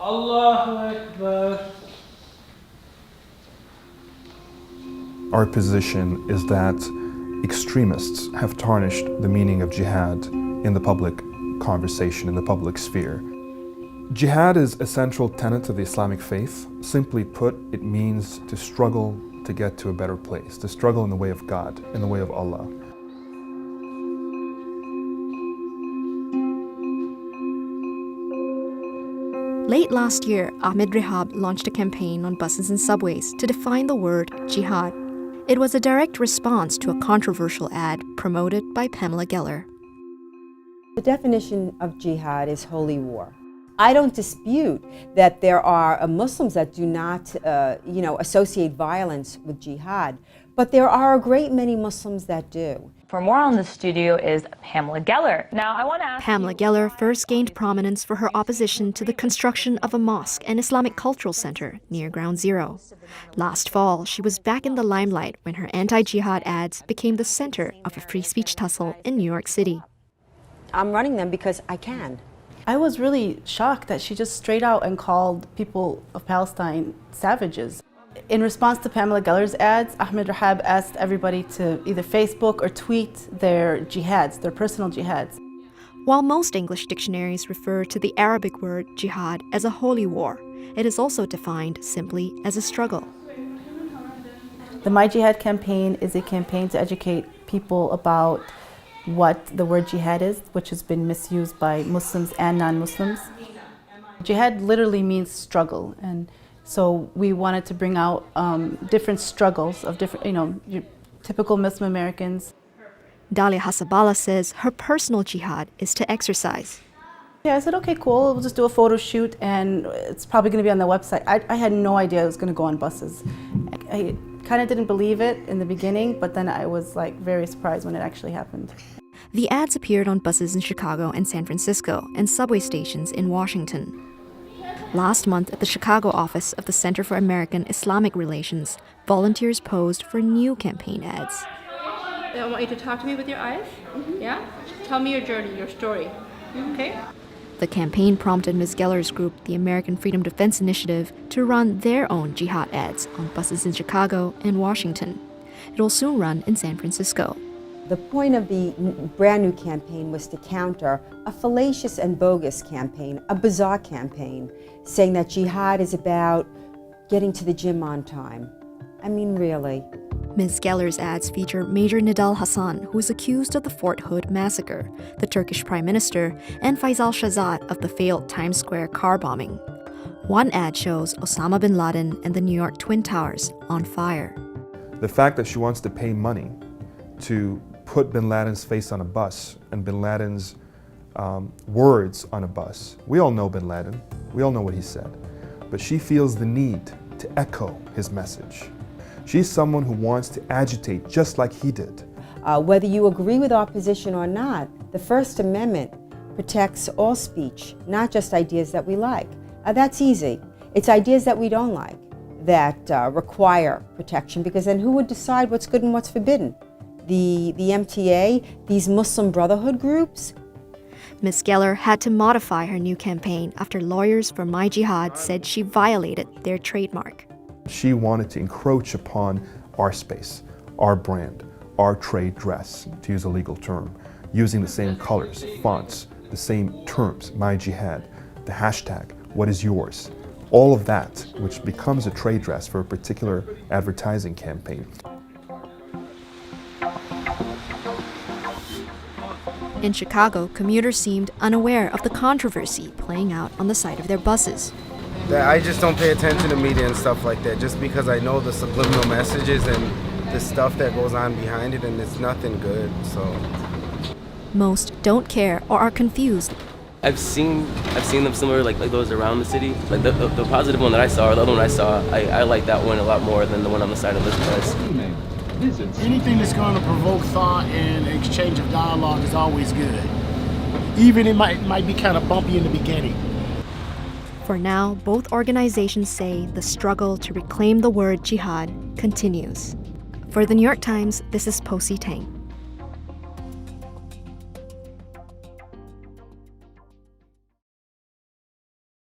Allahu Akbar. Our position is that extremists have tarnished the meaning of jihad in the public conversation, in the public sphere. Jihad is a central tenet of the Islamic faith. Simply put, it means to struggle to get to a better place, to struggle in the way of God, in the way of Allah. Late last year, Ahmed Rehab launched a campaign on buses and subways to define the word jihad. It was a direct response to a controversial ad promoted by Pamela Geller. The definition of jihad is holy war. I don't dispute that there are Muslims that do not, associate violence with jihad, but there are a great many Muslims that do. For more on the studio is Pamela Geller. Now, I want to ask Pamela Geller first gained prominence for her opposition to the construction of a mosque and Islamic cultural center near Ground Zero. Last fall, she was back in the limelight when her anti-jihad ads became the center of a free speech tussle in New York City. I'm running them because I can. I was really shocked that she just straight out and called people of Palestine savages. In response to Pamela Geller's ads, Ahmed Rehab asked everybody to either Facebook or tweet their jihads, their personal jihads. While most English dictionaries refer to the Arabic word jihad as a holy war, it is also defined simply as a struggle. The My Jihad campaign is a campaign to educate people about what the word jihad is, which has been misused by Muslims and non-Muslims. Jihad literally means struggle, and so we wanted to bring out different struggles of different, your typical Muslim Americans. Dalia Hasabala says her personal jihad is to exercise. Yeah, I said, okay, cool, we'll just do a photo shoot and it's probably going to be on the website. I had no idea it was going to go on buses. I kind of didn't believe it in the beginning, but then I was very surprised when it actually happened. The ads appeared on buses in Chicago and San Francisco and subway stations in Washington. Last month at the Chicago office of the Center for American Islamic Relations, volunteers posed for new campaign ads. I want you to talk to me with your eyes. Yeah? Tell me your journey, your story. Okay? The campaign prompted Ms. Geller's group, the American Freedom Defense Initiative, to run their own jihad ads on buses in Chicago and Washington. It will soon run in San Francisco. The point of the brand new campaign was to counter a fallacious and bogus campaign, a bizarre campaign, saying that jihad is about getting to the gym on time. I mean, really. Ms. Geller's ads feature Major Nidal Hassan, who is accused of the Fort Hood massacre, the Turkish Prime Minister, and Faisal Shahzad of the failed Times Square car bombing. One ad shows Osama bin Laden and the New York Twin Towers on fire. The fact that she wants to pay money to put bin Laden's face on a bus and bin Laden's words on a bus. We all know bin Laden. We all know what he said. But she feels the need to echo his message. She's someone who wants to agitate just like he did. Whether you agree with our position or not, the First Amendment protects all speech, not just ideas that we like. That's easy. It's ideas that we don't like that require protection, because then who would decide what's good and what's forbidden? The MTA, these Muslim Brotherhood groups? Ms. Geller had to modify her new campaign after lawyers for My Jihad said she violated their trademark. She wanted to encroach upon our space, our brand, our trade dress, to use a legal term, using the same colors, fonts, the same terms, My Jihad, the hashtag, what is yours, all of that, which becomes a trade dress for a particular advertising campaign. In Chicago, commuters seemed unaware of the controversy playing out on the side of their buses. I just don't pay attention to media and stuff like that, just because I know the subliminal messages and the stuff that goes on behind it, and it's nothing good, so. Most don't care or are confused. I've seen them similar, like those around the city. Like the positive one that I saw, or the other one I saw, I like that one a lot more than the one on the side of this bus. Anything that's going to provoke thought and exchange of dialogue is always good. Even it might be kind of bumpy in the beginning. For now, both organizations say the struggle to reclaim the word jihad continues. For the New York Times, this is Posi Tang.